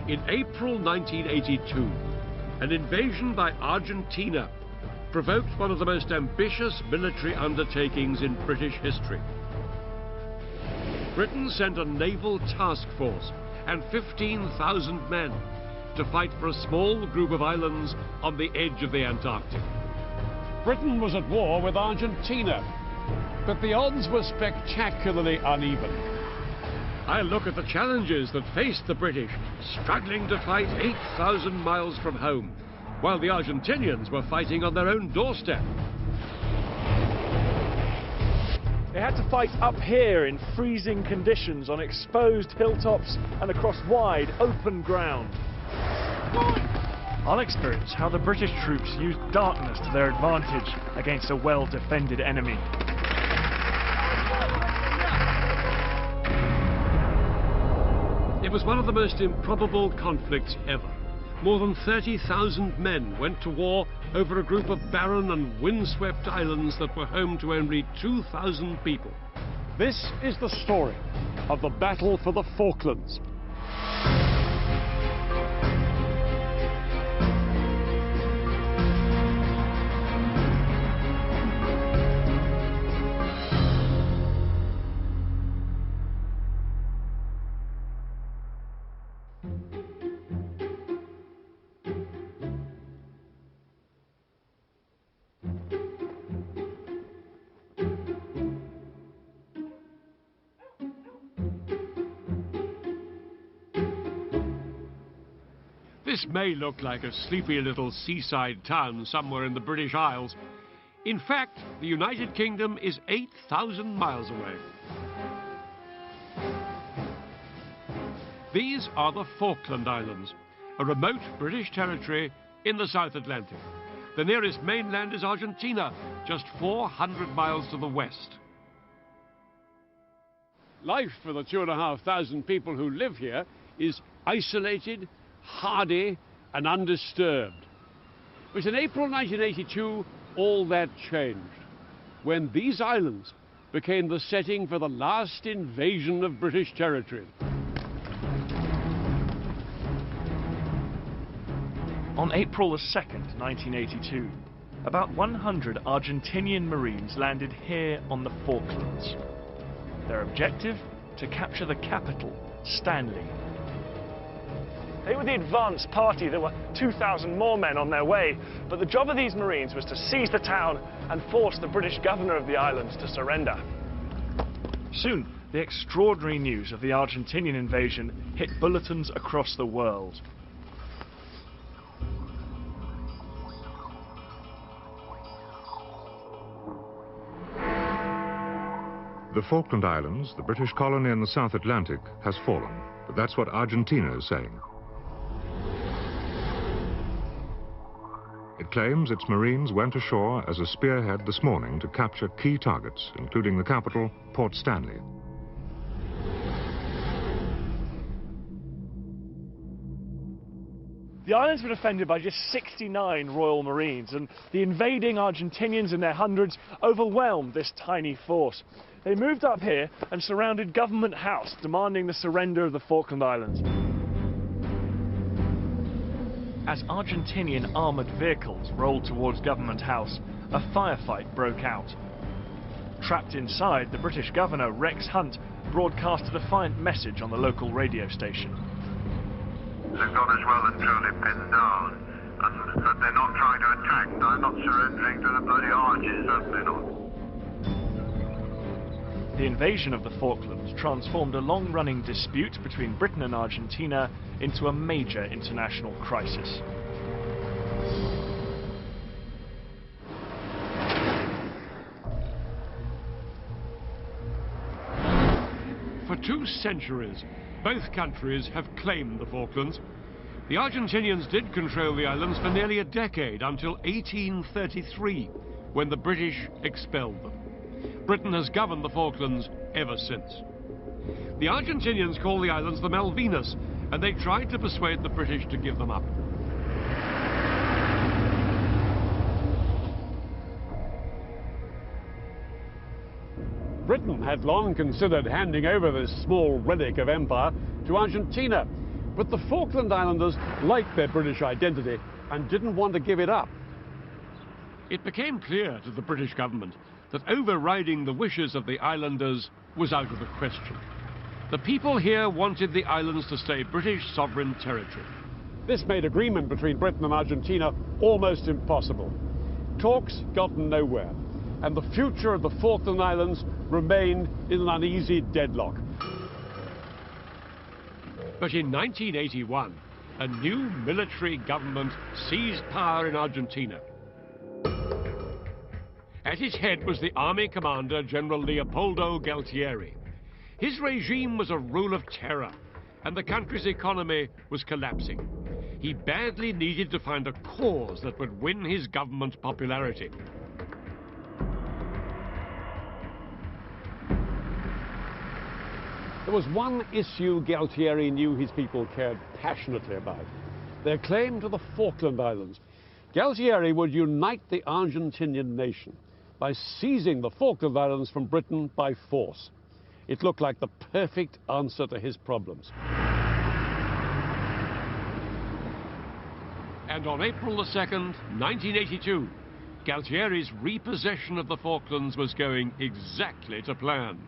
In April 1982, an invasion by Argentina provoked one of the most ambitious military undertakings in British history. Britain sent a naval task force and 15,000 men to fight for a small group of islands on the edge of the Antarctic. Britain was at war with Argentina, but the odds were spectacularly uneven. I look at the challenges that faced the British, struggling to fight 8,000 miles from home, while the Argentinians were fighting on their own doorstep. They had to fight up here in freezing conditions on exposed hilltops and across wide, open ground. I'll experience how the British troops used darkness to their advantage against a well-defended enemy. It was one of the most improbable conflicts ever. More than 30,000 men went to war over a group of barren and windswept islands that were home to only 2,000 people. This is the story of the battle for the Falklands. This may look like a sleepy little seaside town somewhere in the British Isles. In fact, the United Kingdom is 8,000 miles away. These are the Falkland Islands, a remote British territory in the South Atlantic. The nearest mainland is Argentina, just 400 miles to the west. Life for the 2,500 people who live here is isolated, hardy and undisturbed. But in April 1982, all that changed, when these islands became the setting for the last invasion of British territory. On April 2nd, 1982, about 100 Argentinian Marines landed here on the Falklands. Their objective? To capture the capital, Stanley. They were the advance party. There were 2,000 more men on their way, but the job of these Marines was to seize the town and force the British governor of the islands to surrender. Soon, the extraordinary news of the Argentinian invasion hit bulletins across the world. The Falkland Islands, the British colony in the South Atlantic, has fallen, but that's what Argentina is saying. It claims its Marines went ashore as a spearhead this morning to capture key targets, including the capital, Port Stanley. The islands were defended by just 69 Royal Marines, and the invading Argentinians in their hundreds overwhelmed this tiny force. They moved up here and surrounded Government House, demanding the surrender of the Falkland Islands. As Argentinian armoured vehicles rolled towards Government House, a firefight broke out. Trapped inside, the British governor, Rex Hunt, broadcast a defiant message on the local radio station. They've got us well and truly pinned down, and that they're not trying to attack. They're not surrendering to the bloody arches, certainly not. The invasion of the Falklands transformed a long-running dispute between Britain and Argentina into a major international crisis. For 2 centuries, both countries have claimed the Falklands. The Argentinians did control the islands for nearly a decade, until 1833, when the British expelled them. Britain has governed the Falklands ever since. The Argentinians call the islands the Malvinas, and they tried to persuade the British to give them up. Britain had long considered handing over this small relic of empire to Argentina, But the Falkland Islanders liked their British identity and didn't want to give it up. It became clear to the British government that overriding the wishes of the islanders was out of the question. The people here wanted the islands to stay British sovereign territory. This made agreement between Britain and Argentina almost impossible. Talks got nowhere, and the future of the Falkland Islands remained in an uneasy deadlock. But in 1981, a new military government seized power in Argentina. At its head was the army commander, General Leopoldo Galtieri. His regime was a rule of terror, and the country's economy was collapsing. He badly needed to find a cause that would win his government popularity. There was one issue Galtieri knew his people cared passionately about: their claim to the Falkland Islands. Galtieri would unite the Argentinian nation by seizing the Falkland Islands from Britain by force. It looked like the perfect answer to his problems. And on April the 2nd, 1982, Galtieri's repossession of the Falklands was going exactly to plan.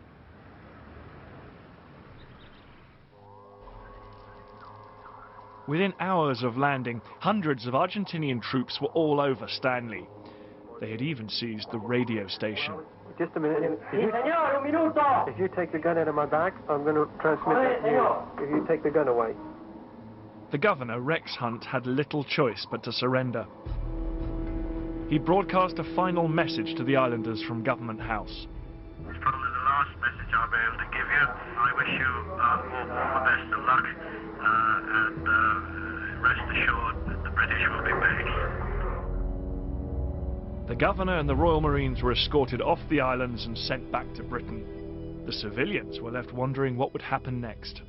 Within hours of landing, hundreds of Argentinian troops were all over Stanley. They had even seized the radio station. Just a minute. If you take the gun out of my back, I'm going to transmit it to you. If you take the gun away. The governor, Rex Hunt, had little choice but to surrender. He broadcast a final message to the islanders from Government House. It's probably the last message I'll be able to give you. I wish you all the best of luck, and rest assured that the British will be back. The governor and the Royal Marines were escorted off the islands and sent back to Britain. The civilians were left wondering what would happen next.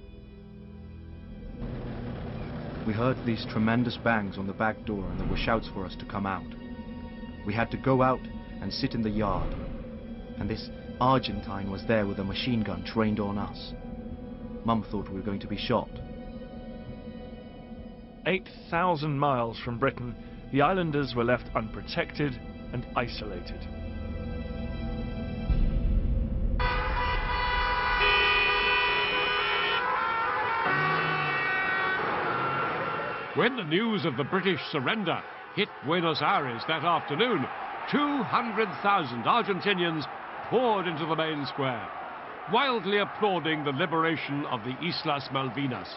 We heard these tremendous bangs on the back door, and there were shouts for us to come out. We had to go out and sit in the yard, and this Argentine was there with a machine gun trained on us. Mum thought we were going to be shot. 8,000 miles from Britain, the islanders were left unprotected and isolated. When the news of the British surrender hit Buenos Aires that afternoon, 200,000 Argentinians poured into the main square, wildly applauding the liberation of the Islas Malvinas.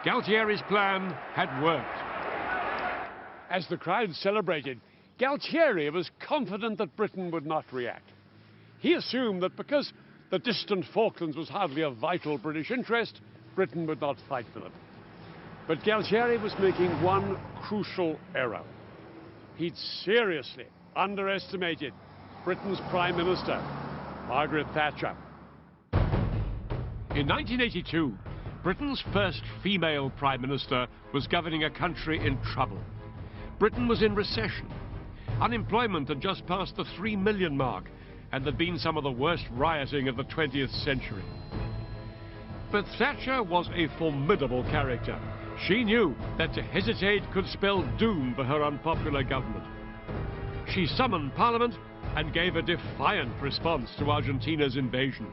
Galtieri's plan had worked. As the crowd celebrated, Galtieri was confident that Britain would not react. He assumed that because the distant Falklands was hardly a vital British interest, Britain would not fight for them. But Galtieri was making one crucial error. He'd seriously underestimated Britain's Prime Minister, Margaret Thatcher. In 1982, Britain's first female Prime Minister was governing a country in trouble. Britain was in recession. Unemployment had just passed the 3 million mark, and there'd been some of the worst rioting of the 20th century. But Thatcher was a formidable character. She knew that to hesitate could spell doom for her unpopular government. She summoned Parliament and gave a defiant response to Argentina's invasion.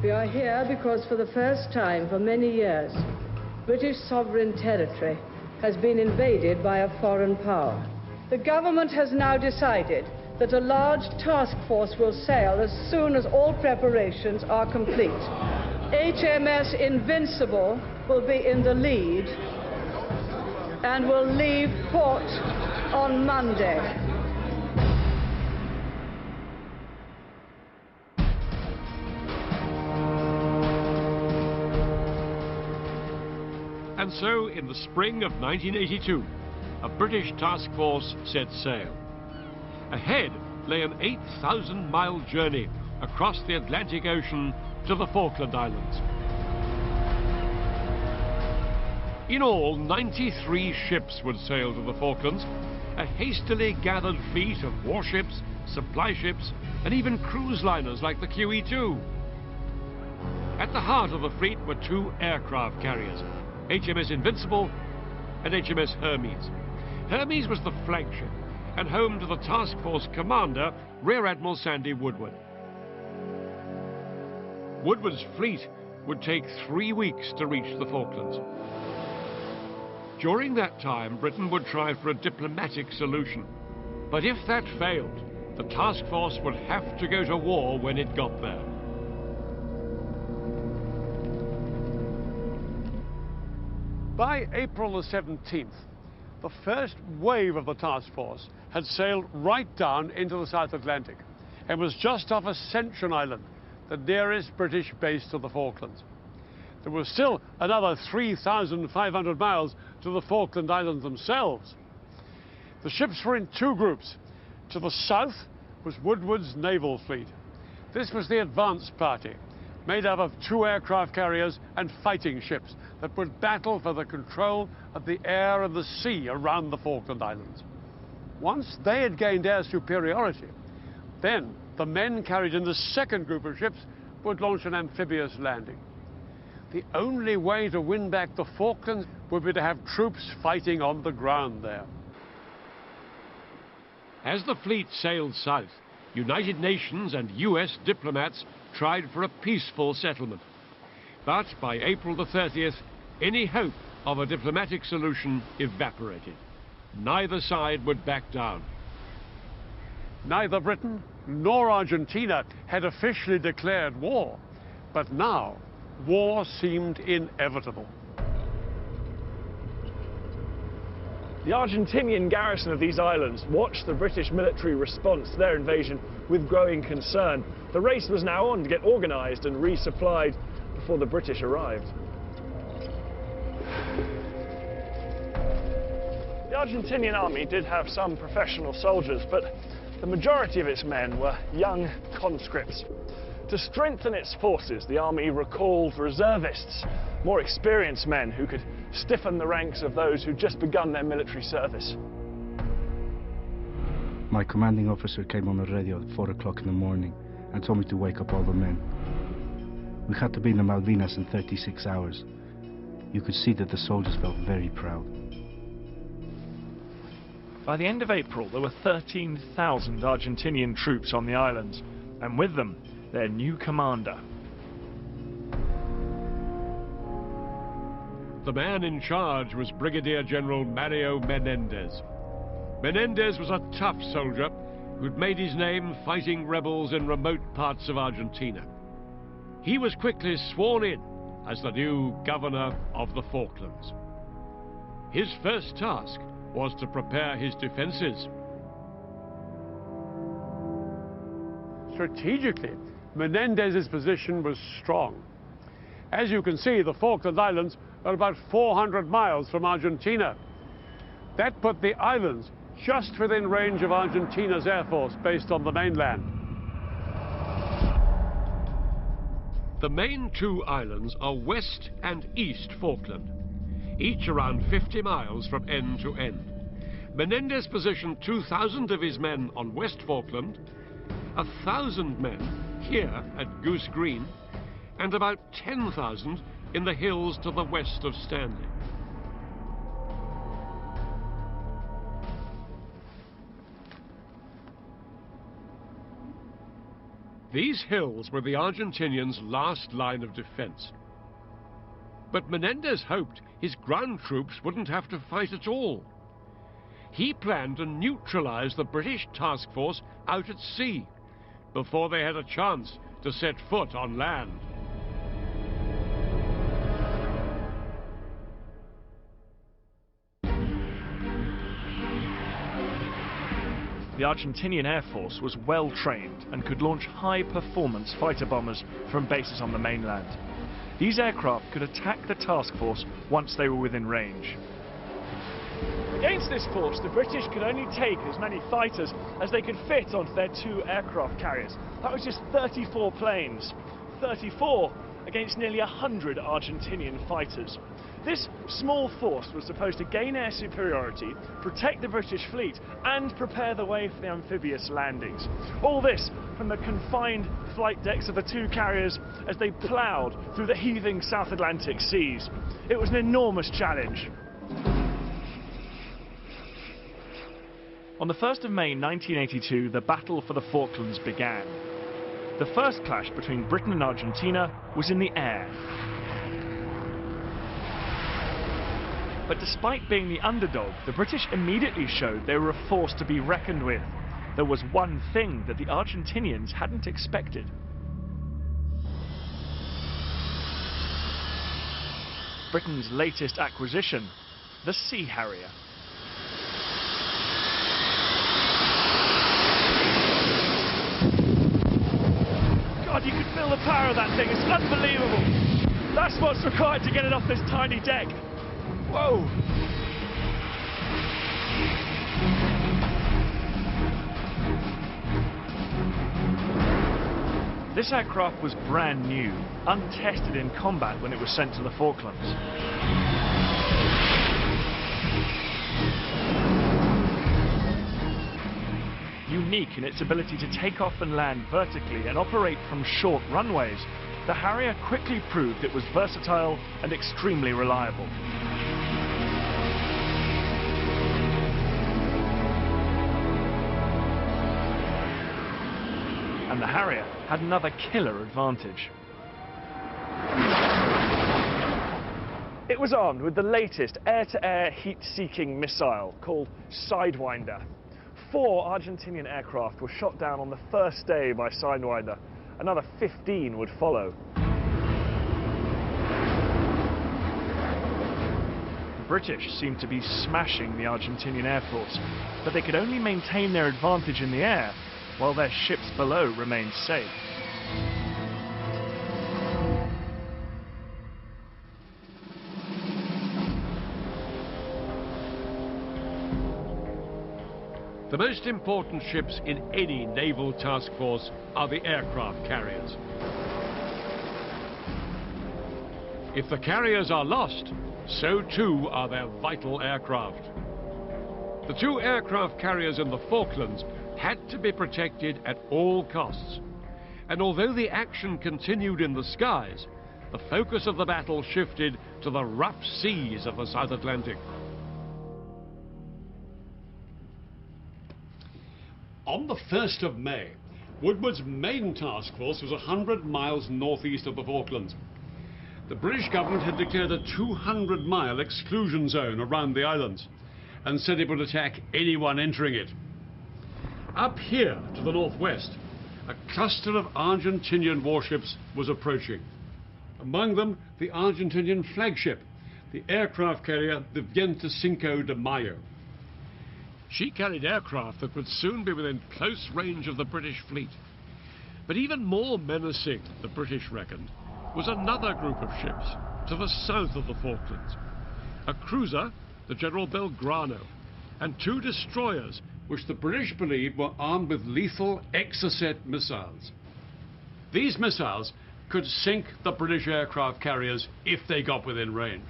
We are here because for the first time for many years, British sovereign territory has been invaded by a foreign power. The government has now decided that a large task force will sail as soon as all preparations are complete. HMS Invincible will be in the lead and will leave port on Monday. And so, in the spring of 1982, a British task force set sail. Ahead lay an 8,000-mile journey across the Atlantic Ocean to the Falkland Islands. In all, 93 ships would sail to the Falklands, a hastily gathered fleet of warships, supply ships, and even cruise liners like the QE2. At the heart of the fleet were two aircraft carriers, HMS Invincible and HMS Hermes. Hermes was the flagship and home to the task force commander, Rear Admiral Sandy Woodward. Woodward's fleet would take 3 weeks to reach the Falklands. During that time, Britain would try for a diplomatic solution. But if that failed, the task force would have to go to war when it got there. By April the 17th, the first wave of the task force had sailed right down into the South Atlantic and was just off Ascension Island, the nearest British base to the Falklands. There was still another 3,500 miles to the Falkland Islands themselves. The ships were in two groups. To the south was Woodward's naval fleet. This was the advance party, made up of two aircraft carriers and fighting ships that would battle for the control of the air and the sea around the Falkland Islands. Once they had gained air superiority, then the men carried in the second group of ships would launch an amphibious landing. The only way to win back the Falklands would be to have troops fighting on the ground there. As the fleet sailed south, United Nations and US diplomats tried for a peaceful settlement. But by April the 30th, any hope of a diplomatic solution evaporated. Neither side would back down. Neither Britain nor Argentina had officially declared war, but now war seemed inevitable. The Argentinian garrison of these islands watched the British military response to their invasion with growing concern. The race was now on to get organised and resupplied before the British arrived. The Argentinian army did have some professional soldiers, but the majority of its men were young conscripts. To strengthen its forces, the army recalled reservists, more experienced men who could stiffen the ranks of those who'd just begun their military service. My commanding officer came on the radio at 4 o'clock in the morning and told me to wake up all the men. We had to be in the Malvinas in 36 hours. You could see that the soldiers felt very proud. By the end of April, there were 13,000 Argentinian troops on the islands, and with them, their new commander. The man in charge was Brigadier General Mario Menendez. Menendez was a tough soldier who'd made his name fighting rebels in remote parts of Argentina. He was quickly sworn in as the new governor of the Falklands. His first task was to prepare his defenses. Strategically, Menendez's position was strong. As you can see, the Falkland Islands are about 400 miles from Argentina. That put the islands just within range of Argentina's air force based on the mainland. The main two islands are West and East Falkland, each around 50 miles from end to end. Menendez positioned 2,000 of his men on West Falkland, 1,000 men here at Goose Green, and about 10,000 in the hills to the west of Stanley. These hills were the Argentinians' last line of defense. But Menendez hoped his ground troops wouldn't have to fight at all. He planned to neutralize the British task force out at sea before they had a chance to set foot on land. The Argentinian Air Force was well trained and could launch high-performance fighter bombers from bases on the mainland. These aircraft could attack the task force once they were within range. Against this force, the British could only take as many fighters as they could fit onto their two aircraft carriers. That was just 34 planes. 34 against nearly 100 Argentinian fighters. This small force was supposed to gain air superiority, protect the British fleet, and prepare the way for the amphibious landings. All this from the confined flight decks of the two carriers as they ploughed through the heaving South Atlantic seas. It was an enormous challenge. On the 1st of May 1982, the battle for the Falklands began. The first clash between Britain and Argentina was in the air. But despite being the underdog, the British immediately showed they were a force to be reckoned with. There was one thing that the Argentinians hadn't expected. Britain's latest acquisition, the Sea Harrier. God, you can feel the power of that thing. It's unbelievable. That's what's required to get it off this tiny deck. Whoa! This aircraft was brand new, untested in combat when it was sent to the Falklands. Unique in its ability to take off and land vertically and operate from short runways, the Harrier quickly proved it was versatile and extremely reliable. And the Harrier had another killer advantage. It was armed with the latest air-to-air heat-seeking missile called Sidewinder. 4 Argentinian aircraft were shot down on the first day by Sidewinder. Another 15 would follow. The British seemed to be smashing the Argentinian Air Force, but they could only maintain their advantage in the air while their ships below remained safe. The most important ships in any naval task force are the aircraft carriers. If the carriers are lost, so too are their vital aircraft. The 2 aircraft carriers in the Falklands had to be protected at all costs. And although the action continued in the skies, the focus of the battle shifted to the rough seas of the South Atlantic. On the 1st of May, Woodward's main task force was 100 miles northeast of the Falklands. The British government had declared a 200-mile exclusion zone around the islands and said it would attack anyone entering it. Up here to the northwest, a cluster of Argentinian warships was approaching. Among them, the Argentinian flagship, the aircraft carrier the 25 de Mayo. She carried aircraft that would soon be within close range of the British fleet. But even more menacing, the British reckoned, was another group of ships to the south of the Falklands. A cruiser, the General Belgrano, and 2 destroyers, which the British believed were armed with lethal Exocet missiles. These missiles could sink the British aircraft carriers if they got within range.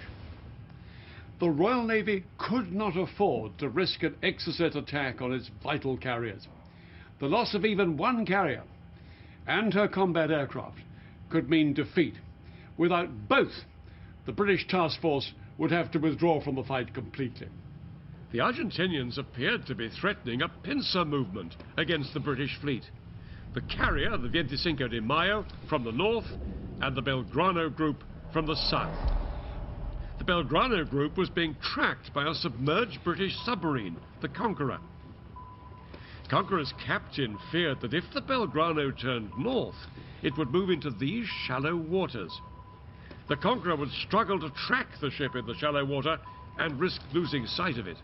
The Royal Navy could not afford to risk an Exocet attack on its vital carriers. The loss of even one carrier and her combat aircraft could mean defeat. Without both, the British task force would have to withdraw from the fight completely. The Argentinians appeared to be threatening a pincer movement against the British fleet. The carrier, the 25 de Mayo, from the north, and the Belgrano group from the south. The Belgrano group was being tracked by a submerged British submarine, the Conqueror. Conqueror's captain feared that if the Belgrano turned north, it would move into these shallow waters. The Conqueror would struggle to track the ship in the shallow water and risk losing sight of it.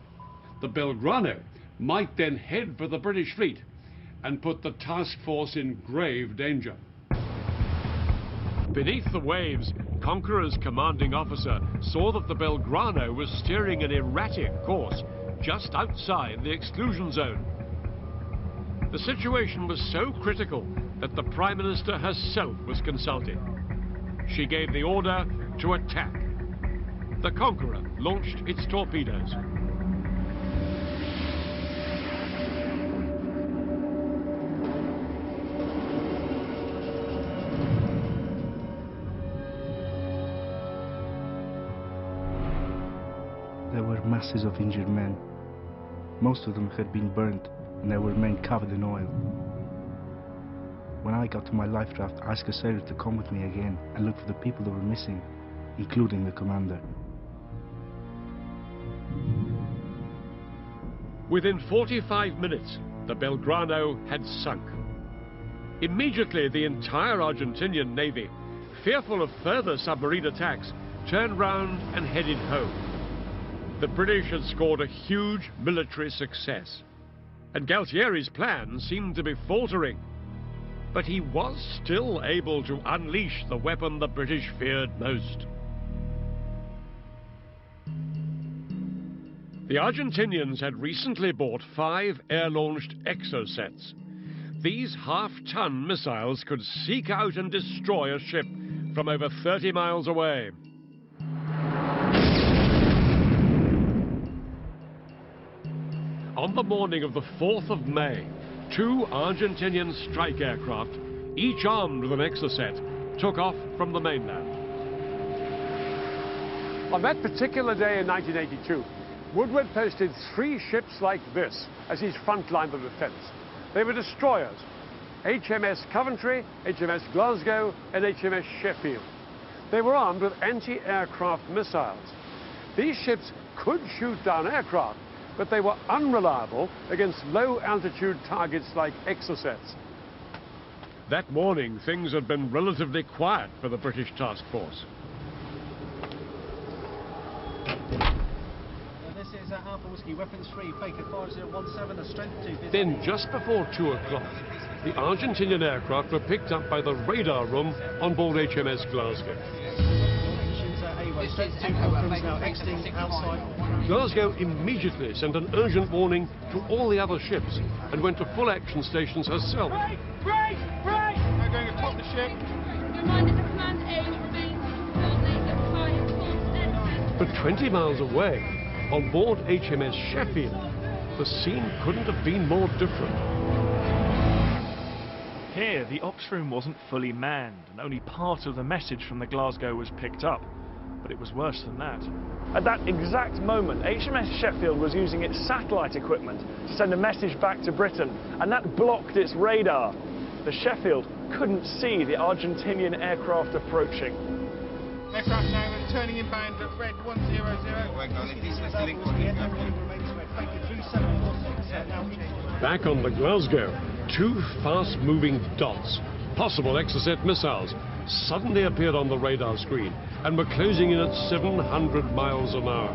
The Belgrano might then head for the British fleet and put the task force in grave danger. Beneath the waves, Conqueror's commanding officer saw that the Belgrano was steering an erratic course just outside the exclusion zone. The situation was so critical that the Prime Minister herself was consulted. She gave the order to attack. The Conqueror launched its torpedoes. There were masses of injured men. Most of them had been burnt, and there were men covered in oil. When I got to my life raft, I asked a sailor to come with me again and look for the people that were missing, including the commander. Within 45 minutes, the Belgrano had sunk. Immediately, the entire Argentinian navy, fearful of further submarine attacks, turned round and headed home. The British had scored a huge military success, and Galtieri's plan seemed to be faltering. But he was still able to unleash the weapon the British feared most. The Argentinians had recently bought 5 air-launched exocets. These half-ton missiles could seek out and destroy a ship from over 30 miles away. On the morning of the 4th of May, 2 Argentinian strike aircraft, each armed with an exocet, took off from the mainland. On that particular day in 1982, Woodward posted 3 ships like this as his front line of defense. They were destroyers: HMS Coventry, HMS Glasgow, and HMS Sheffield. They were armed with anti-aircraft missiles. These ships could shoot down aircraft, but they were unreliable against low-altitude targets like exocets. That morning, things had been relatively quiet for the British task force. This is Alpha Whiskey, weapons free, Baker 5017, a strength 2. Then, just before 2 o'clock, the Argentinian aircraft were picked up by the radar room on board HMS Glasgow. Glasgow immediately sent an urgent warning to all the other ships and went to full action stations herself. Break! Break! Break! Now going atop the ship. Reminded the command aim remains firmly at 5 But 20 miles away, on board HMS Sheffield, the scene couldn't have been more different. Here, the ops room wasn't fully manned, and only part of the message from the Glasgow was picked up. But it was worse than that. At that exact moment, HMS Sheffield was using its satellite equipment to send a message back to Britain, and that blocked its radar. The Sheffield couldn't see the Argentinian aircraft approaching. Aircraft now turning inbound at red 100. Back on the Glasgow, 2 fast-moving dots, possible exocet missiles, suddenly appeared on the radar screen and were closing in at 700 miles an hour.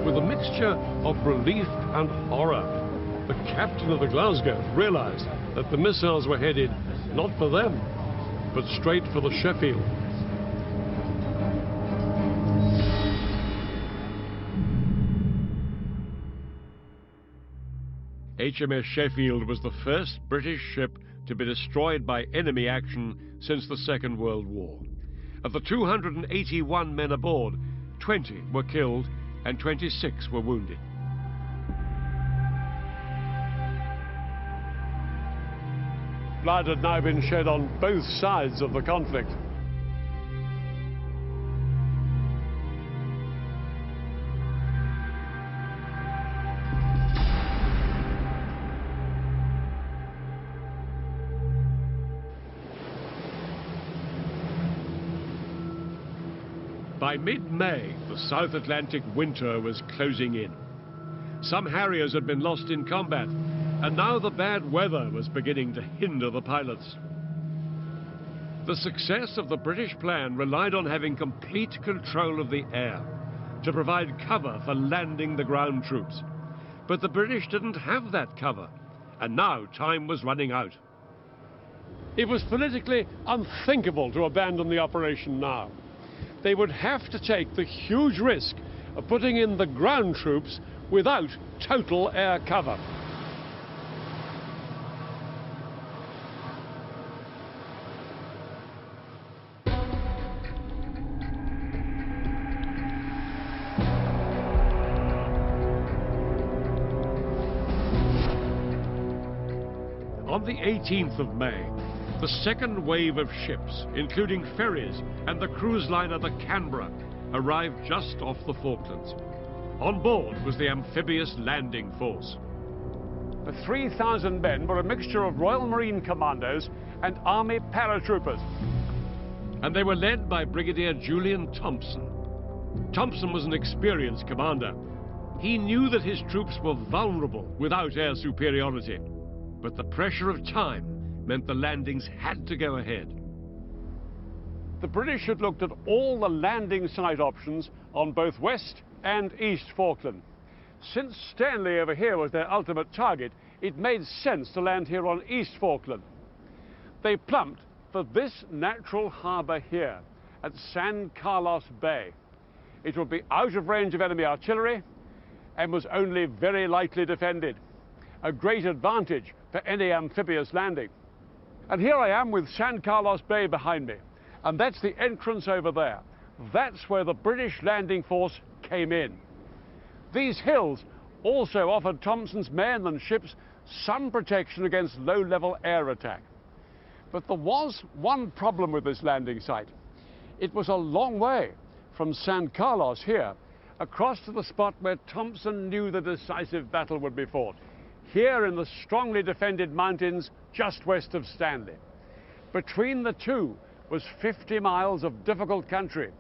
With a mixture of relief and horror, the captain of the Glasgow realized that the missiles were headed not for them, but straight for the Sheffield. HMS Sheffield was the first British ship to be destroyed by enemy action since the Second World War. Of the 281 men aboard, 20 were killed and 26 were wounded. Blood had now been shed on both sides of the conflict. By mid-May, the South Atlantic winter was closing in. Some Harriers had been lost in combat, and now the bad weather was beginning to hinder the pilots. The success of the British plan relied on having complete control of the air to provide cover for landing the ground troops. But the British didn't have that cover, and now time was running out. It was politically unthinkable to abandon the operation now. They would have to take the huge risk of putting in the ground troops without total air cover. On the 18th of May, the second wave of ships, including ferries and the cruise liner the Canberra, arrived just off the Falklands. On board was the amphibious landing force. The 3,000 men were a mixture of Royal Marine Commandos and Army paratroopers. And they were led by Brigadier Julian Thompson. Thompson was an experienced commander. He knew that his troops were vulnerable without air superiority, but the pressure of time meant the landings had to go ahead. The British had looked at all the landing site options on both West and East Falkland. Since Stanley over here was their ultimate target, it made sense to land here on East Falkland. They plumped for this natural harbour here at San Carlos Bay. It would be out of range of enemy artillery and was only very lightly defended, a great advantage for any amphibious landing. And here I am with San Carlos Bay behind me, and that's the entrance over there. That's where the British landing force came in. These hills also offered Thompson's men and ships some protection against low-level air attack. But there was one problem with this landing site. It was a long way from San Carlos here, across to the spot where Thompson knew the decisive battle would be fought, here in the strongly defended mountains just west of Stanley. Between the two was 50 miles of difficult country.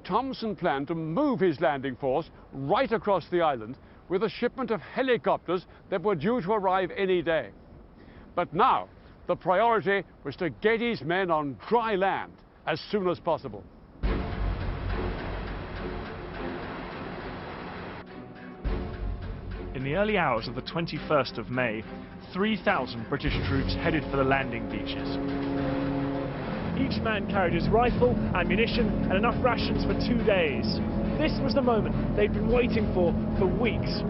Thompson planned to move his landing force right across the island with a shipment of helicopters that were due to arrive any day. But now, the priority was to get his men on dry land as soon as possible. In the early hours of the 21st of May, 3,000 British troops headed for the landing beaches. Each man carried his rifle, ammunition, and enough rations for 2 days. This was the moment they'd been waiting for weeks.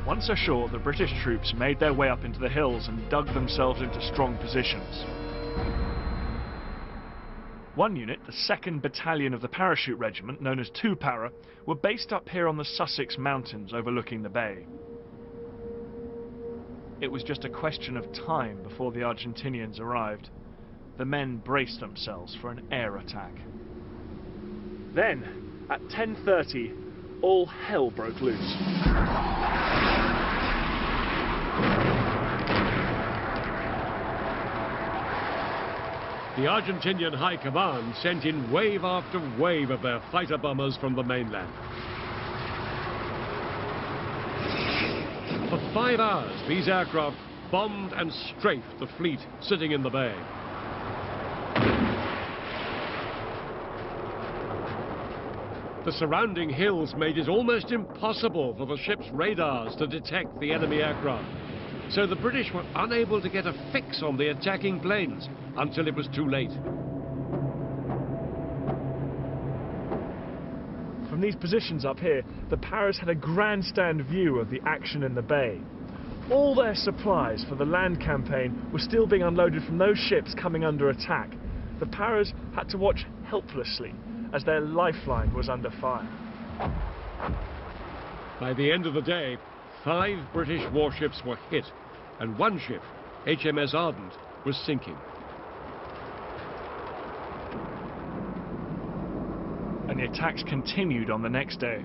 Once ashore, the British troops made their way up into the hills and dug themselves into strong positions. One unit, the 2nd Battalion of the Parachute Regiment, known as 2 Para, were based up here on the Sussex Mountains overlooking the bay. It was just a question of time before the Argentinians arrived. The men braced themselves for an air attack. Then, at 10:30, all hell broke loose. The Argentinian High Command sent in wave after wave of their fighter bombers from the mainland. For 5 hours, these aircraft bombed and strafed the fleet sitting in the bay. The surrounding hills made it almost impossible for the ship's radars to detect the enemy aircraft. So the British were unable to get a fix on the attacking planes until it was too late. From these positions up here, the Paras had a grandstand view of the action in the bay. All their supplies for the land campaign were still being unloaded from those ships coming under attack. The Paras had to watch helplessly as their lifeline was under fire. By the end of the day, 5 British warships were hit, and one ship, HMS Ardent, was sinking. And the attacks continued on the next day.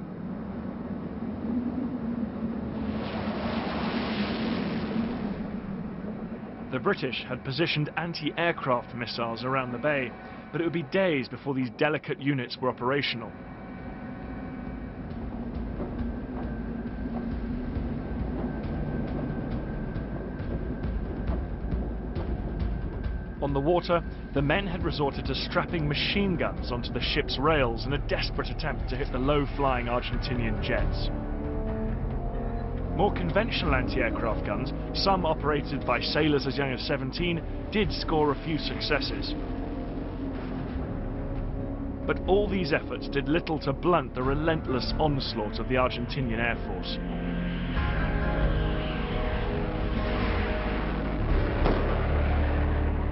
The British had positioned anti-aircraft missiles around the bay, but it would be days before these delicate units were operational. On the water, the men had resorted to strapping machine guns onto the ship's rails in a desperate attempt to hit the low-flying Argentinian jets. More conventional anti-aircraft guns, some operated by sailors as young as 17, did score a few successes. But all these efforts did little to blunt the relentless onslaught of the Argentinian Air Force.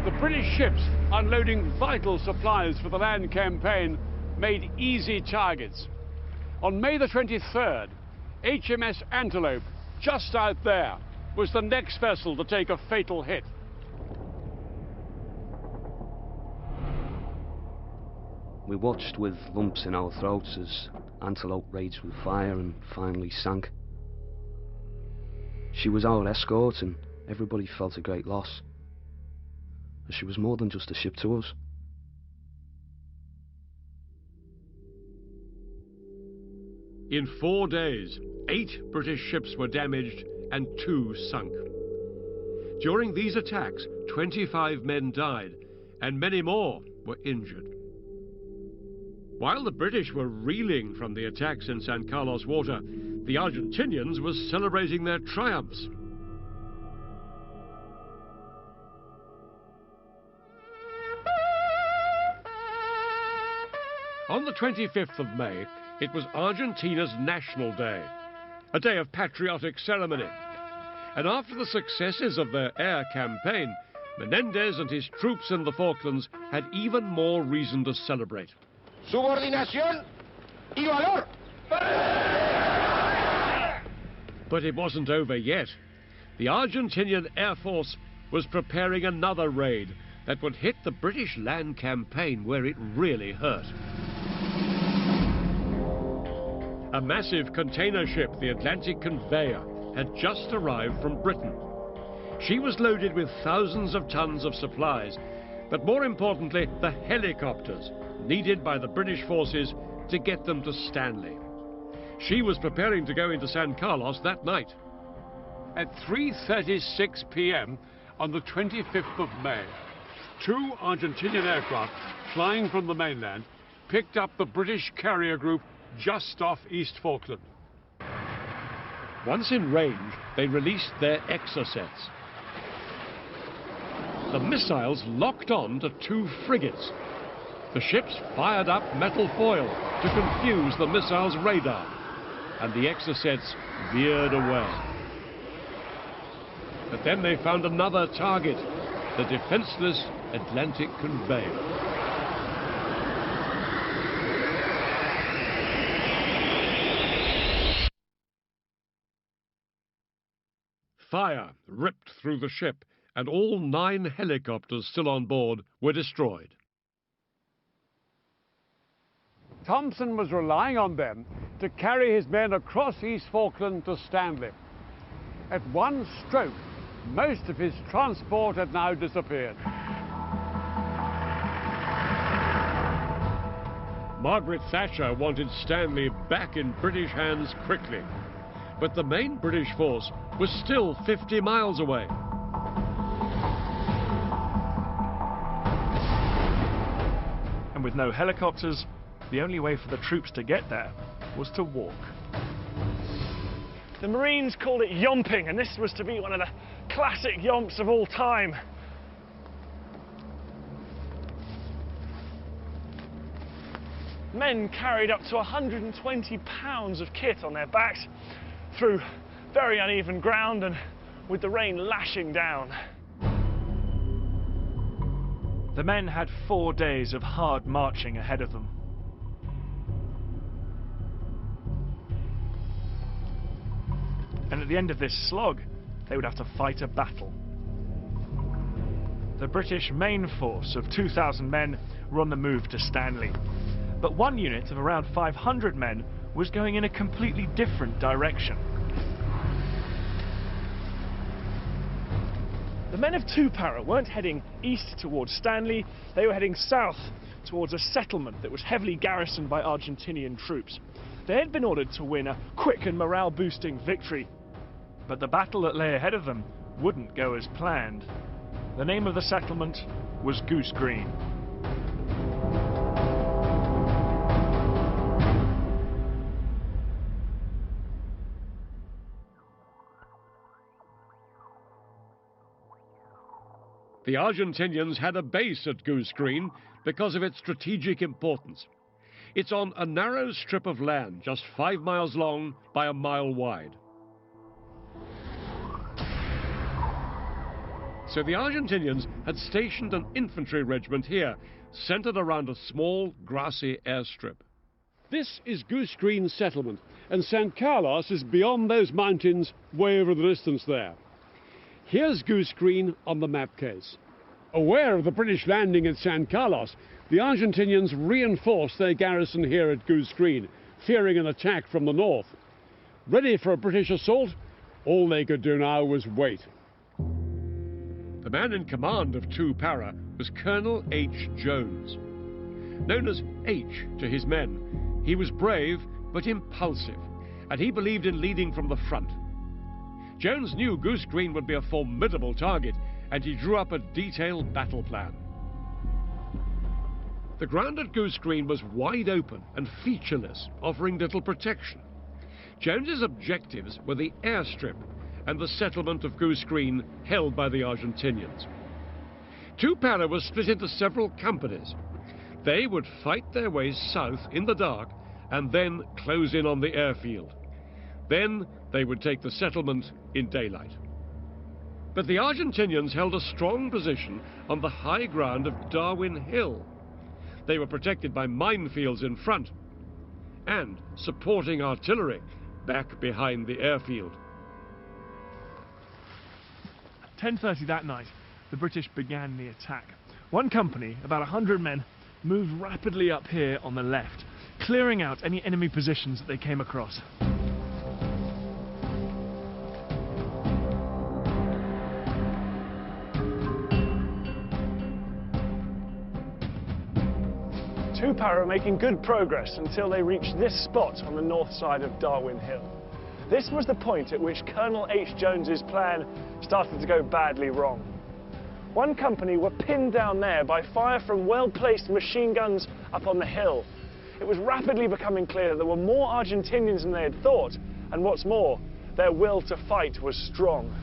The British ships unloading vital supplies for the land campaign made easy targets. On May the 23rd, HMS Antelope, just out there, was the next vessel to take a fatal hit. We watched with lumps in our throats as Antelope raged with fire and finally sank. She was our escort and everybody felt a great loss. She was more than just a ship to us. In 4 days, 8 British ships were damaged and 2 sunk. During these attacks, 25 men died and many more were injured. While the British were reeling from the attacks in San Carlos water, the Argentinians were celebrating their triumphs. On the 25th of May, it was Argentina's National Day, a day of patriotic ceremony. And after the successes of their air campaign, Menendez and his troops in the Falklands had even more reason to celebrate. Subordinación y valor. But it wasn't over yet. The Argentinian Air Force was preparing another raid that would hit the British land campaign where it really hurt. A massive container ship, the Atlantic Conveyor, had just arrived from Britain. She was loaded with thousands of tons of supplies, but more importantly, the helicopters needed by the British forces to get them to Stanley. She was preparing to go into San Carlos that night. At 3:36 p.m. on the 25th of May, 2 Argentinian aircraft flying from the mainland picked up the British carrier group just off East Falkland. Once in range, they released their Exocets. The missiles locked on to 2 frigates. The ships fired up metal foil to confuse the missiles' radar, and the Exocets veered away. But then they found another target, the defenseless Atlantic Conveyor. Fire ripped through the ship, and all 9 helicopters still on board were destroyed. Thompson was relying on them to carry his men across East Falkland to Stanley. At one stroke, most of his transport had now disappeared. Margaret Thatcher wanted Stanley back in British hands quickly, but the main British force was still 50 miles away. And with no helicopters, the only way for the troops to get there was to walk. The Marines called it yomping, and this was to be one of the classic yomps of all time. Men carried up to 120 pounds of kit on their backs through very uneven ground and with the rain lashing down. The men had 4 days of hard marching ahead of them. And at the end of this slog, they would have to fight a battle. The British main force of 2,000 men were on the move to Stanley. But one unit of around 500 men was going in a completely different direction. The men of Tupara weren't heading east towards Stanley, they were heading south towards a settlement that was heavily garrisoned by Argentinian troops. They had been ordered to win a quick and morale-boosting victory, but the battle that lay ahead of them wouldn't go as planned. The name of the settlement was Goose Green. The Argentinians had a base at Goose Green because of its strategic importance. It's on a narrow strip of land, just 5 miles long by a mile wide. So the Argentinians had stationed an infantry regiment here, centered around a small, grassy airstrip. This is Goose Green settlement, and San Carlos is beyond those mountains, way over the distance there. Here's Goose Green on the map case. Aware of the British landing at San Carlos, the Argentinians reinforced their garrison here at Goose Green, fearing an attack from the north. Ready for a British assault, all they could do now was wait. The man in command of 2 Para was Colonel H. Jones. Known as H to his men, he was brave but impulsive, and he believed in leading from the front. Jones knew Goose Green would be a formidable target, and he drew up a detailed battle plan. The ground at Goose Green was wide open and featureless, offering little protection. Jones's objectives were the airstrip and the settlement of Goose Green, held by the Argentinians. 2 Para was split into several companies. They would fight their way south in the dark and then close in on the airfield. Then they would take the settlement in daylight. But the Argentinians held a strong position on the high ground of Darwin Hill. They were protected by minefields in front and supporting artillery back behind the airfield. At 10:30 that night, the British began the attack. One company, about 100 men, moved rapidly up here on the left, clearing out any enemy positions that they came across. Two Para were making good progress until they reached this spot on the north side of Darwin Hill. This was the point at which Colonel H. Jones's plan started to go badly wrong. One company were pinned down there by fire from well-placed machine guns up on the hill. It was rapidly becoming clear that there were more Argentinians than they had thought, and what's more, their will to fight was strong.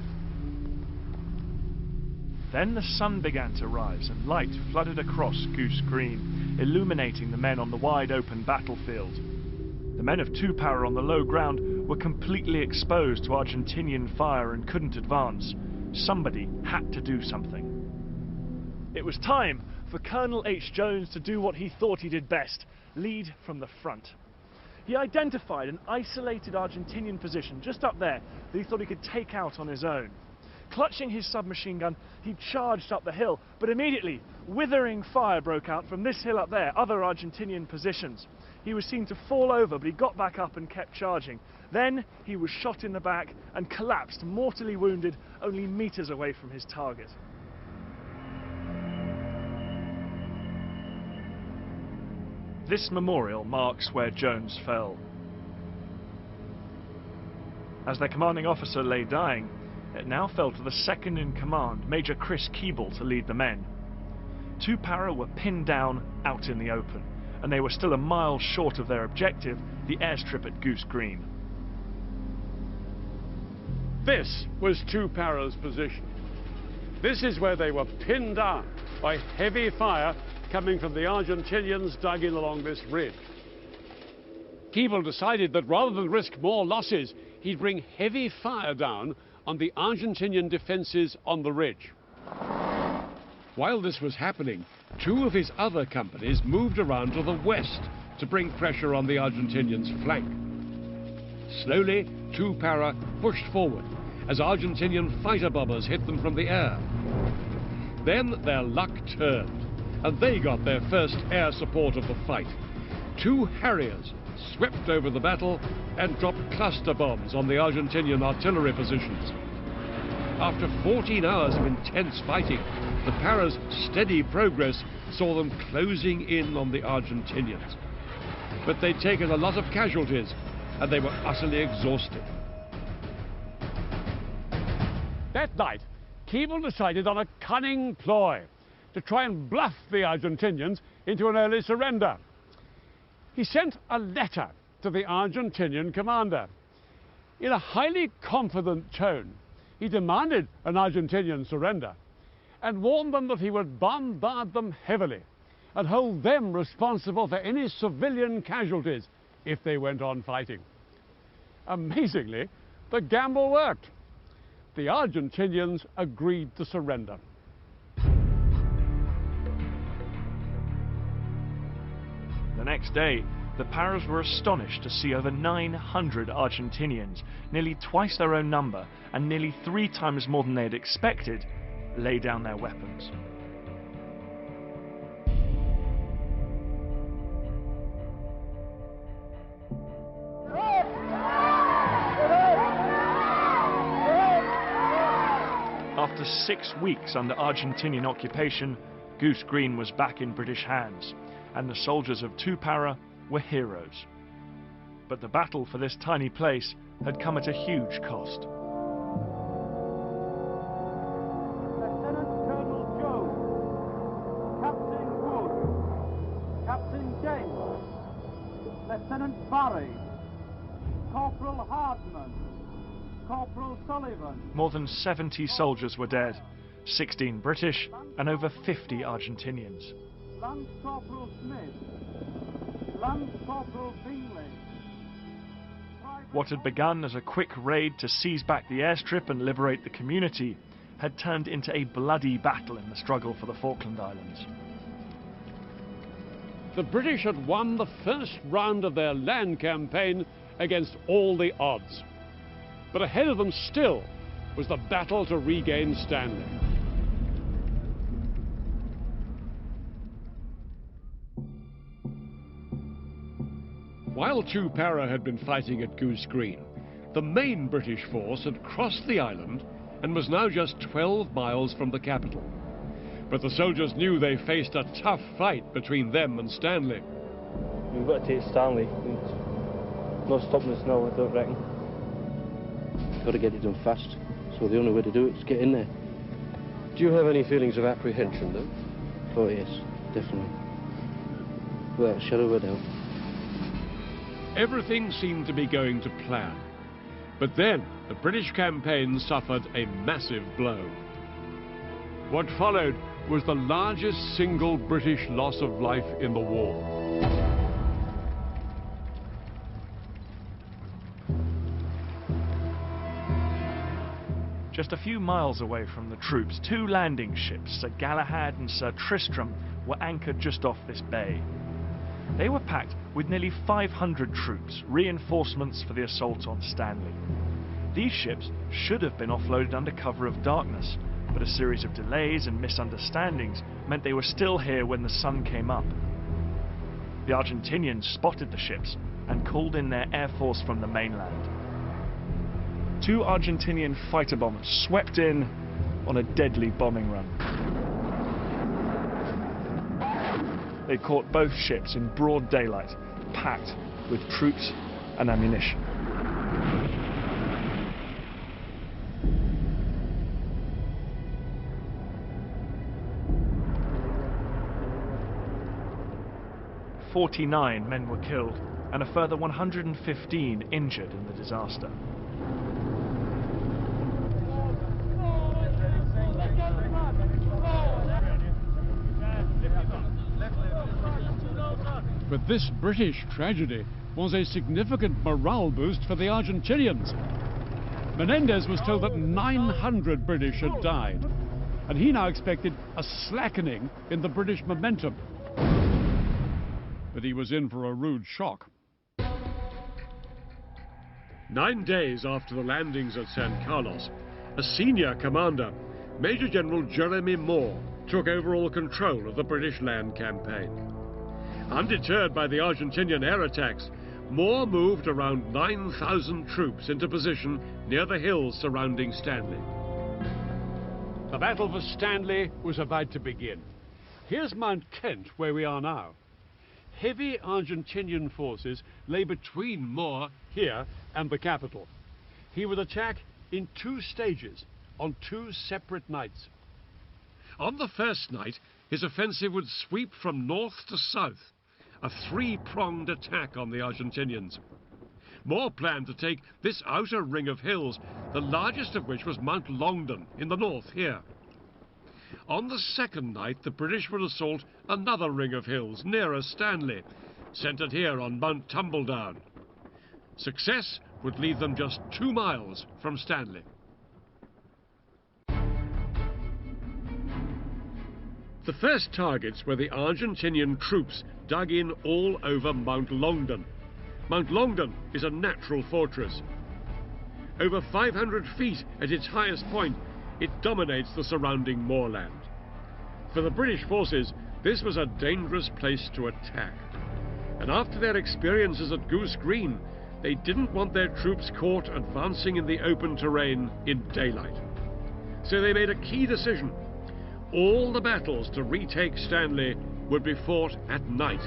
Then the sun began to rise and light flooded across Goose Green, illuminating the men on the wide open battlefield. The men of 2 Para on the low ground were completely exposed to Argentinian fire and couldn't advance. Somebody had to do something. It was time for Colonel H. Jones to do what he thought he did best, lead from the front. He identified an isolated Argentinian position just up there that he thought he could take out on his own. Clutching his submachine gun, he charged up the hill, but immediately, withering fire broke out from this hill up there, other Argentinian positions. He was seen to fall over, but he got back up and kept charging. Then he was shot in the back and collapsed, mortally wounded, only meters away from his target. This memorial marks where Jones fell. As their commanding officer lay dying, it now fell to the second in command, Major Chris Keeble, to lead the men. 2 Para were pinned down out in the open, and they were still a mile short of their objective, the airstrip at Goose Green. This was 2 Para's position. This is where they were pinned down by heavy fire coming from the Argentinians dug in along this ridge. Keeble decided that rather than risk more losses, he'd bring heavy fire down on the Argentinian defences on the ridge. While this was happening, 2 of his other companies moved around to the west to bring pressure on the Argentinians' flank. Slowly, 2 Para pushed forward as Argentinian fighter bombers hit them from the air. Then their luck turned, and they got their first air support of the fight. 2 Harriers swept over the battle and dropped cluster bombs on the Argentinian artillery positions. After 14 hours of intense fighting, the Para's steady progress saw them closing in on the Argentinians. But they'd taken a lot of casualties, and they were utterly exhausted. That night, Keeble decided on a cunning ploy to try and bluff the Argentinians into an early surrender. He sent a letter to the Argentinian commander. In a highly confident tone, he demanded an Argentinian surrender and warned them that he would bombard them heavily and hold them responsible for any civilian casualties if they went on fighting. Amazingly, the gamble worked. The Argentinians agreed to surrender. The next day, the Paras were astonished to see over 900 Argentinians, nearly twice their own number and nearly 3 times more than they had expected, lay down their weapons. After 6 weeks under Argentinian occupation, Goose Green was back in British hands, and the soldiers of Para were heroes. But the battle for this tiny place had come at a huge cost. Lieutenant Colonel Jones, Captain Wood, Captain James, Lieutenant Barry, Corporal Hardman, Corporal Sullivan. More than 70 soldiers were dead, 16 British and over 50 Argentinians. Lance Corporal Smith, Lance Corporal Bingley. What had begun as a quick raid to seize back the airstrip and liberate the community had turned into a bloody battle in the struggle for the Falkland Islands. The British had won the first round of their land campaign against all the odds. But ahead of them still was the battle to regain Stanley. While Para had been fighting at Goose Green, the main British force had crossed the island and was now just 12 miles from the capital. But the soldiers knew they faced a tough fight between them and Stanley. We've got to take Stanley. No stopping us now, I don't reckon. Got to get it done fast, so the only way to do it is get in there. Do you have any feelings of apprehension, though? Oh, yes, definitely. Without a shadow of a doubt. Everything seemed to be going to plan. But then the British campaign suffered a massive blow. What followed was the largest single British loss of life in the war. Just a few miles away from the troops, 2 landing ships, Sir Galahad and Sir Tristram, were anchored just off this bay. They were packed with nearly 500 troops, reinforcements for the assault on Stanley. These ships should have been offloaded under cover of darkness, but a series of delays and misunderstandings meant they were still here when the sun came up. The Argentinians spotted the ships and called in their air force from the mainland. 2 Argentinian fighter bombers swept in on a deadly bombing run. They caught both ships in broad daylight, packed with troops and ammunition. "49 men were killed and a further 115 injured in the disaster. But this British tragedy was a significant morale boost for the Argentinians. Menendez was told that 900 British had died, and he now expected a slackening in the British momentum. But he was in for a rude shock. 9 days after the landings at San Carlos, a senior commander, Major General Jeremy Moore, took overall control of the British land campaign. Undeterred by the Argentinian air attacks, Moore moved around 9,000 troops into position near the hills surrounding Stanley. The battle for Stanley was about to begin. Here's Mount Kent, where we are now. Heavy Argentinian forces lay between Moore here and the capital. He would attack in 2 stages, on 2 separate nights. On the first night, his offensive would sweep from north to south, a 3-pronged attack on the Argentinians. Moore planned to take this outer ring of hills, the largest of which was Mount Longdon in the north here. On the second night, the British would assault another ring of hills nearer Stanley, centred here on Mount Tumbledown. Success would leave them just 2 miles from Stanley. The first targets were the Argentinian troops dug in all over Mount Longdon. Mount Longdon is a natural fortress. Over 500 feet at its highest point, it dominates the surrounding moorland. For the British forces, this was a dangerous place to attack. And after their experiences at Goose Green, they didn't want their troops caught advancing in the open terrain in daylight. So they made a key decision. All the battles to retake Stanley would be fought at night.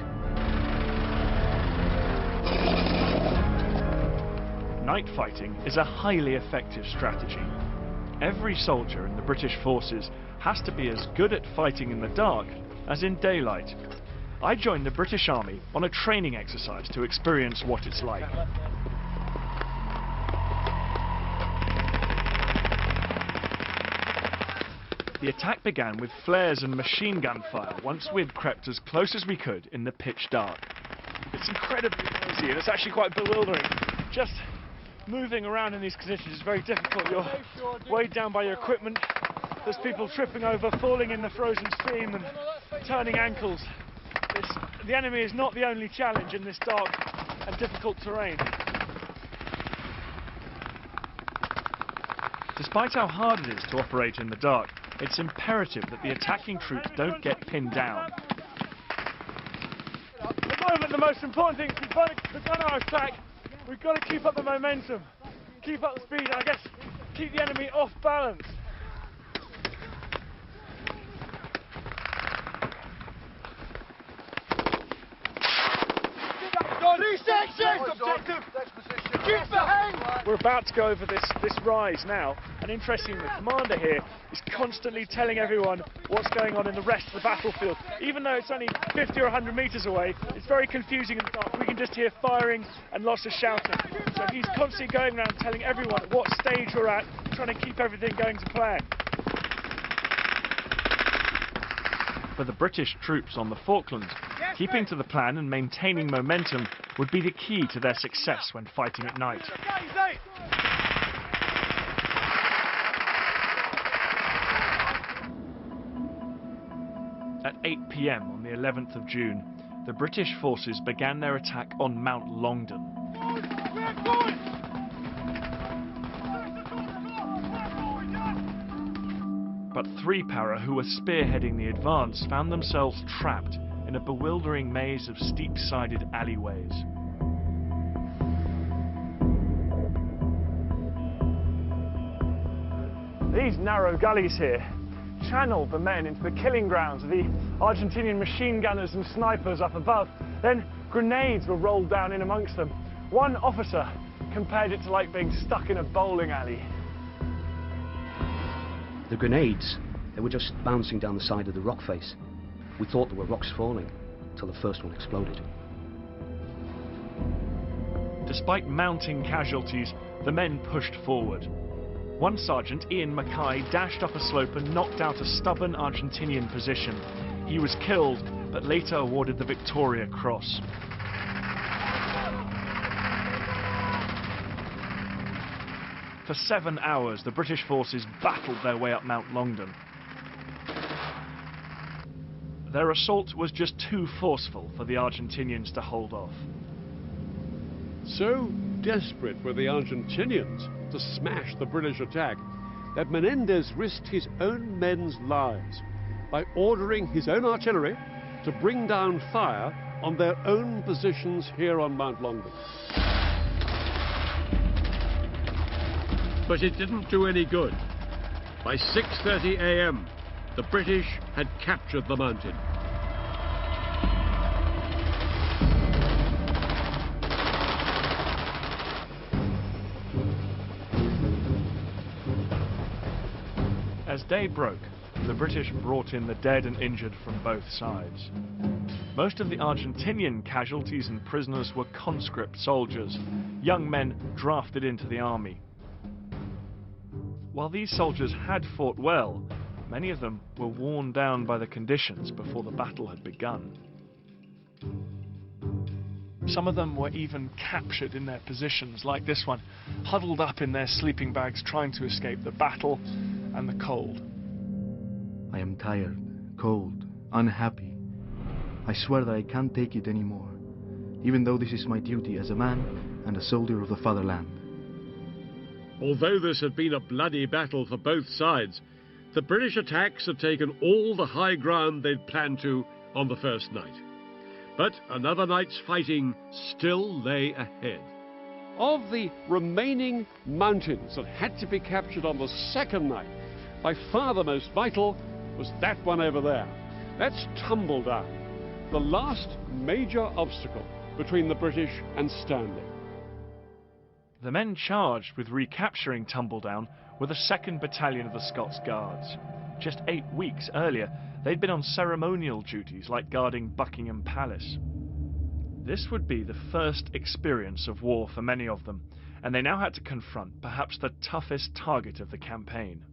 Night fighting is a highly effective strategy. Every soldier in the British forces has to be as good at fighting in the dark as in daylight. I joined the British Army on a training exercise to experience what it's like. The attack began with flares and machine gun fire once we'd crept as close as we could in the pitch dark. It's incredibly noisy and it's actually quite bewildering. Just moving around in these conditions is very difficult. You're weighed down by your equipment. There's people tripping over, falling in the frozen stream and turning ankles. The enemy is not the only challenge in this dark and difficult terrain. Despite how hard it is to operate in the dark, it's imperative that the attacking troops don't get pinned down. At the moment, the most important thing is we've done our attack. We've got to keep up the momentum, keep up the speed, and I guess keep the enemy off balance. We're about to go over this rise now, and interestingly, the commander here is constantly telling everyone what's going on in the rest of the battlefield. Even though it's only 50 or 100 metres away, it's very confusing in the dark. We can just hear firing and lots of shouting. So he's constantly going around telling everyone what stage we're at, trying to keep everything going to plan. For the British troops on the Falklands, keeping to the plan and maintaining momentum would be the key to their success when fighting at night. At 8 p.m. on the 11th of June, the British forces began their attack on Mount Longdon. But 3 Para who were spearheading the advance found themselves trapped in a bewildering maze of steep-sided alleyways. These narrow gullies here channeled the men into the killing grounds of the Argentinian machine gunners and snipers up above. Then grenades were rolled down in amongst them. One officer compared it to like being stuck in a bowling alley. The grenades, they were just bouncing down the side of the rock face. We thought there were rocks falling, till the first one exploded. Despite mounting casualties, the men pushed forward. One sergeant, Ian Mackay, dashed up a slope and knocked out a stubborn Argentinian position. He was killed, but later awarded the Victoria Cross. For 7 hours, the British forces battled their way up Mount Longdon. Their assault was just too forceful for the Argentinians to hold off. So desperate were the Argentinians to smash the British attack that Menendez risked his own men's lives by ordering his own artillery to bring down fire on their own positions here on Mount Longdon. But it didn't do any good. By 6:30 a.m., the British had captured the mountain. As day broke, the British brought in the dead and injured from both sides. Most of the Argentinian casualties and prisoners were conscript soldiers, young men drafted into the army. While these soldiers had fought well, Many of them were worn down by the conditions before the battle had begun. Some of them were even captured in their positions, like this one, huddled up in their sleeping bags trying to escape the battle and the cold. I am tired, cold, unhappy. I swear that I can't take it anymore, even though this is my duty as a man and a soldier of the fatherland. Although this had been a bloody battle for both sides, the British attacks had taken all the high ground they'd planned to on the first night. But another night's fighting still lay ahead. Of the remaining mountains that had to be captured on the second night, by far the most vital was that one over there. That's Tumbledown, the last major obstacle between the British and Stanley. The men charged with recapturing Tumbledown were the 2nd Battalion of the Scots Guards. Just 8 weeks earlier, they'd been on ceremonial duties like guarding Buckingham Palace. This would be the first experience of war for many of them, and they now had to confront perhaps the toughest target of the campaign.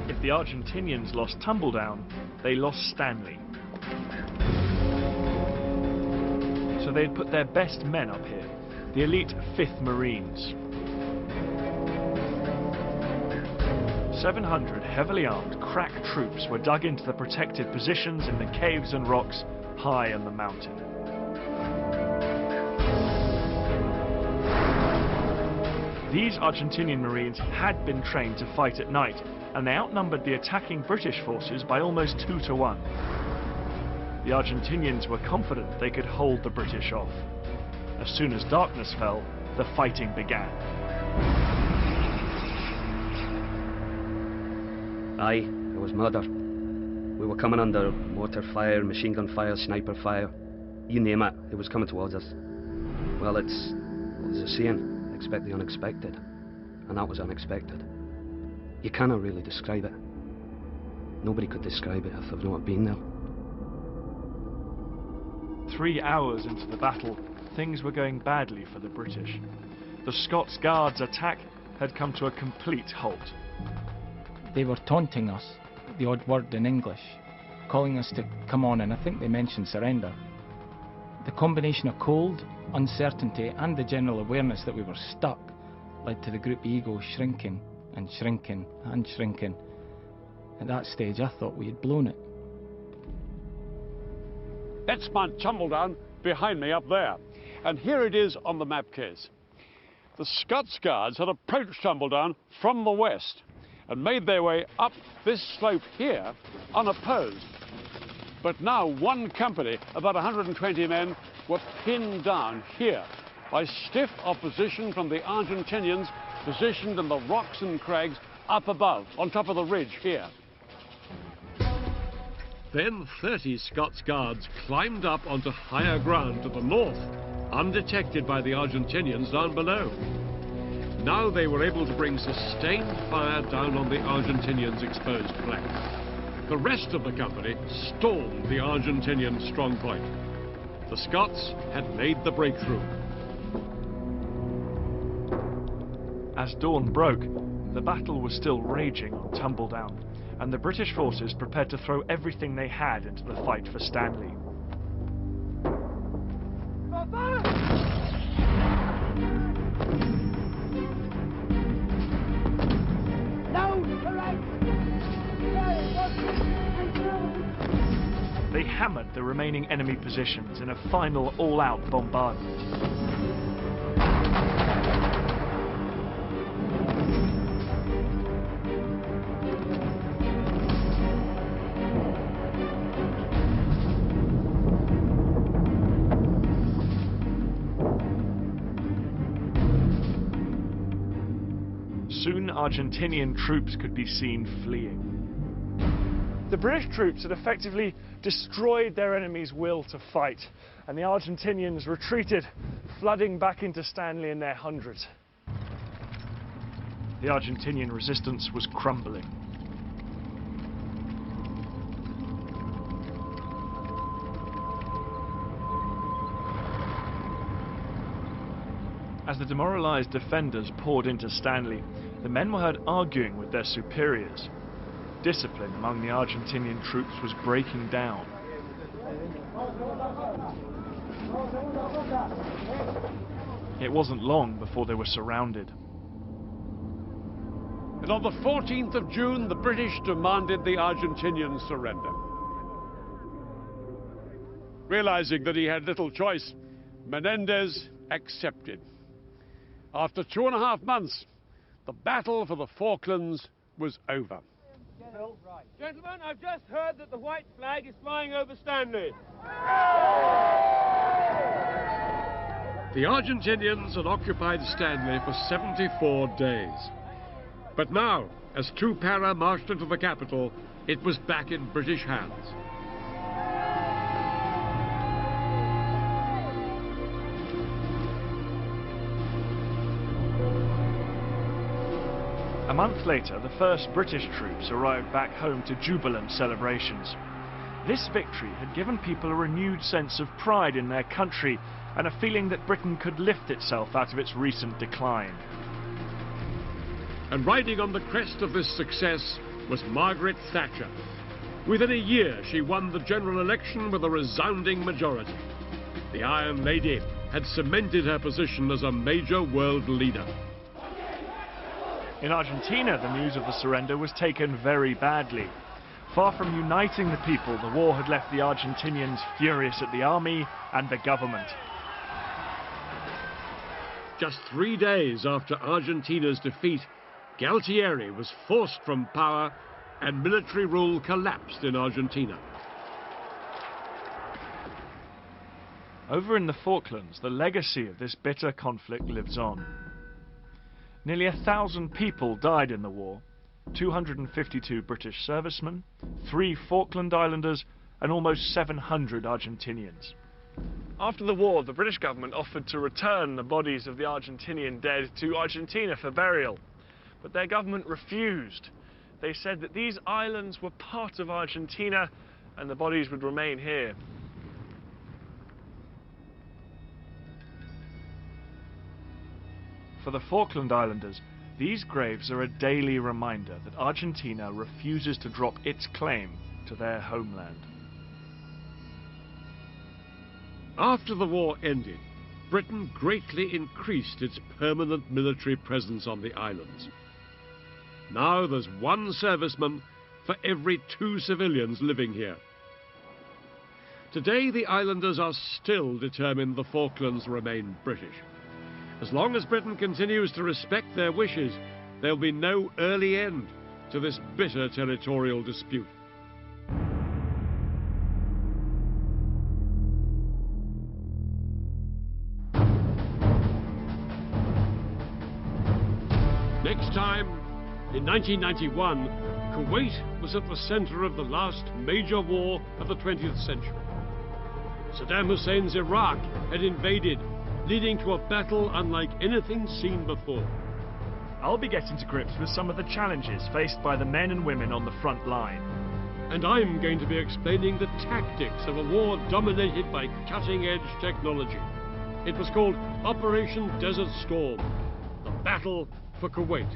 If the Argentinians lost Tumbledown, they lost Stanley. So they'd put their best men up here, the elite 5th Marines. 700 heavily armed, crack troops were dug into the protected positions in the caves and rocks high on the mountain. These Argentinian Marines had been trained to fight at night, and they outnumbered the attacking British forces by almost 2 to 1. The Argentinians were confident they could hold the British off. As soon as darkness fell, the fighting began. Aye, it was murder. We were coming under mortar fire, machine gun fire, sniper fire. You name it, it was coming towards us. Well, there's a saying, expect the unexpected. And that was unexpected. You cannot really describe it. Nobody could describe it if they've not been there. 3 hours into the battle, things were going badly for the British. The Scots Guards' attack had come to a complete halt. They were taunting us, the odd word in English, calling us to come on, and I think they mentioned surrender. The combination of cold, uncertainty and the general awareness that we were stuck led to the group ego shrinking and shrinking and shrinking. At that stage I thought we had blown it. That's Mount Tumbledown behind me up there. And here it is on the map case. The Scots Guards had approached Tumbledown from the west and made their way up this slope here unopposed. But now one company, about 120 men, were pinned down here by stiff opposition from the Argentinians positioned in the rocks and crags up above, on top of the ridge here. Then 30 Scots Guards climbed up onto higher ground to the north, undetected by the Argentinians down below. Now they were able to bring sustained fire down on the Argentinians' exposed flank. The rest of the company stormed the Argentinian strongpoint. The Scots had made the breakthrough. As dawn broke, the battle was still raging on Tumbledown, and the British forces prepared to throw everything they had into the fight for Stanley. They hammered the remaining enemy positions in a final all-out bombardment. Soon Argentinian troops could be seen fleeing. The British troops had effectively destroyed their enemy's will to fight, and the Argentinians retreated, flooding back into Stanley in their hundreds. The Argentinian resistance was crumbling. As the demoralised defenders poured into Stanley, the men were heard arguing with their superiors. Discipline among the Argentinian troops was breaking down. It wasn't long before they were surrounded. And on the 14th of June, the British demanded the Argentinian surrender. Realizing that he had little choice, Menendez accepted. After 2.5 months, the battle for the Falklands was over. Gentlemen, I've just heard that the white flag is flying over Stanley. The Argentinians had occupied Stanley for 74 days. But now, as two para marched into the capital, it was back in British hands. A month later, the first British troops arrived back home to jubilant celebrations. This victory had given people a renewed sense of pride in their country and a feeling that Britain could lift itself out of its recent decline. And riding on the crest of this success was Margaret Thatcher. Within a year, she won the general election with a resounding majority. The Iron Lady had cemented her position as a major world leader. In Argentina, the news of the surrender was taken very badly. Far from uniting the people, the war had left the Argentinians furious at the army and the government. Just 3 days after Argentina's defeat, Galtieri was forced from power and military rule collapsed in Argentina. Over in the Falklands, the legacy of this bitter conflict lives on. Nearly 1,000 people died in the war, 252 British servicemen, 3 Falkland Islanders, and almost 700 Argentinians. After the war, the British government offered to return the bodies of the Argentinian dead to Argentina for burial, but their government refused. They said that these islands were part of Argentina and the bodies would remain here. For the Falkland Islanders, these graves are a daily reminder that Argentina refuses to drop its claim to their homeland. After the war ended, Britain greatly increased its permanent military presence on the islands. Now there's 1 serviceman for every 2 civilians living here. Today the islanders are still determined the Falklands remain British. As long as Britain continues to respect their wishes, there'll be no early end to this bitter territorial dispute. Next time, in 1991, Kuwait was at the center of the last major war of the 20th century. Saddam Hussein's Iraq had invaded, leading to a battle unlike anything seen before. I'll be getting to grips with some of the challenges faced by the men and women on the front line. And I'm going to be explaining the tactics of a war dominated by cutting-edge technology. It was called Operation Desert Storm, the battle for Kuwait.